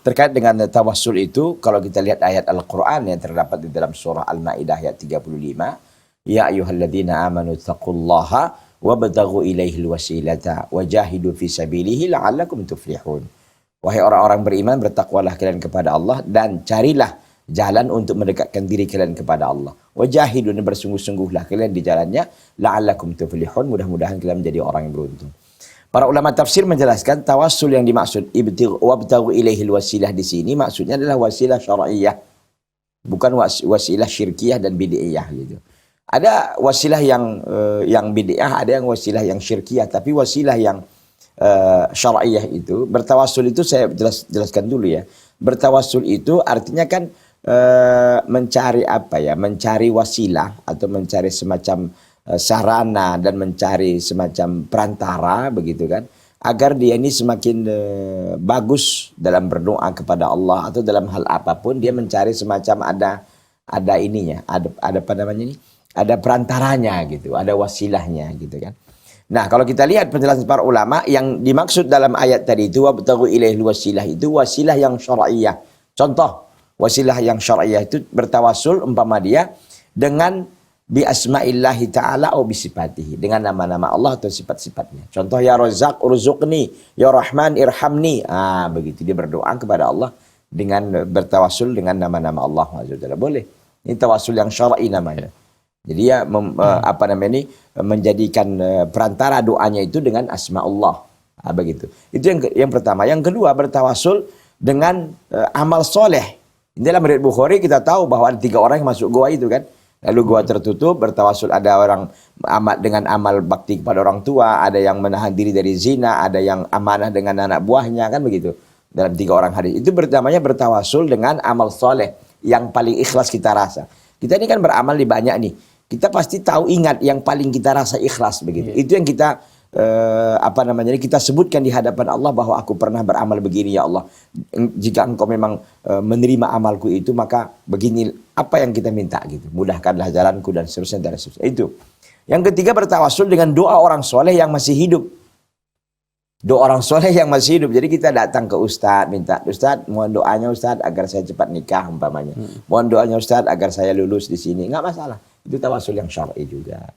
Terkait dengan tawassul itu, kalau kita lihat ayat Al-Quran yang terdapat di dalam surah Al-Ma'idah ayat 35, Ya ayyuhalladzina amanu taqullaha wabtaghu ilaihil wasilata wajahidu fi sabilihi la'allakum tuflihun. Wahai orang-orang beriman, bertakwalah kalian kepada Allah dan carilah jalan untuk mendekatkan diri kalian kepada Allah. Wajahidu, dan bersungguh-sungguhlah kalian di jalannya, la'allakum tuflihun, mudah-mudahan kalian menjadi orang yang beruntung. Para ulama tafsir menjelaskan tawassul yang dimaksud wabtaghu ilaihil wasilah di sini maksudnya adalah wasilah syar'iyyah, bukan wasilah syirkiyah dan bid'iyah gitu. Ada wasilah yang bid'iyah, ada yang wasilah yang syirkiyah, tapi wasilah yang syar'iyyah itu, bertawassul itu saya jelaskan dulu ya. Bertawassul itu artinya kan mencari apa ya? Mencari wasilah atau mencari semacam sarana dan mencari semacam perantara begitu kan, agar dia ini semakin bagus dalam berdoa kepada Allah atau dalam hal apapun dia mencari semacam ada ininya, ada apa namanya ini, ada perantaranya gitu, ada wasilahnya gitu kan. Nah, kalau kita lihat penjelasan para ulama, yang dimaksud dalam ayat tadi itu wabtaghu ilaihil wasilah, itu wasilah yang syar'iyyah. Contoh wasilah yang syar'iyyah itu bertawassul umpama dia dengan bi asma'illahi ta'ala atau bisifatihi, dengan nama-nama Allah atau sifat-sifatnya. Contoh, ya Razzaq urzuqni, ya Rahman irhamni. Begitu dia berdoa kepada Allah dengan bertawassul dengan nama-nama Allah Azza wa Jalla. Boleh. Ini tawassul yang syar'i namanya. Jadi ya apa namanya ini, menjadikan perantara doanya itu dengan asma Allah. Begitu. Itu yang pertama. Yang kedua, bertawassul dengan amal soleh. Dalam riwayat Bukhari kita tahu bahwa ada 3 orang yang masuk goa itu kan. Lalu gua tertutup, bertawassul, ada orang dengan amal bakti kepada orang tua, ada yang menahan diri dari zina, ada yang amanah dengan anak buahnya, kan begitu. Dalam 3 orang hadis. Itu namanya bertawassul dengan amal soleh yang paling ikhlas kita rasa. Kita ini kan beramal di banyak nih. Kita pasti tahu, ingat yang paling kita rasa ikhlas begitu. Itu yang kita apa namanya, kita sebutkan di hadapan Allah bahwa aku pernah beramal begini ya Allah. Jika engkau memang menerima amalku itu, maka begini apa yang kita minta gitu. Mudahkanlah jalanku dan seterusnya dan seterusnya. Itu. Yang ketiga, bertawassul dengan doa orang soleh yang masih hidup. Doa orang soleh yang masih hidup. Jadi kita datang ke Ustadz, minta, Ustadz mohon doanya Ustadz agar saya cepat nikah umpamanya. Mohon doanya Ustadz agar saya lulus di sini. Enggak masalah. Itu tawassul yang syar'i juga.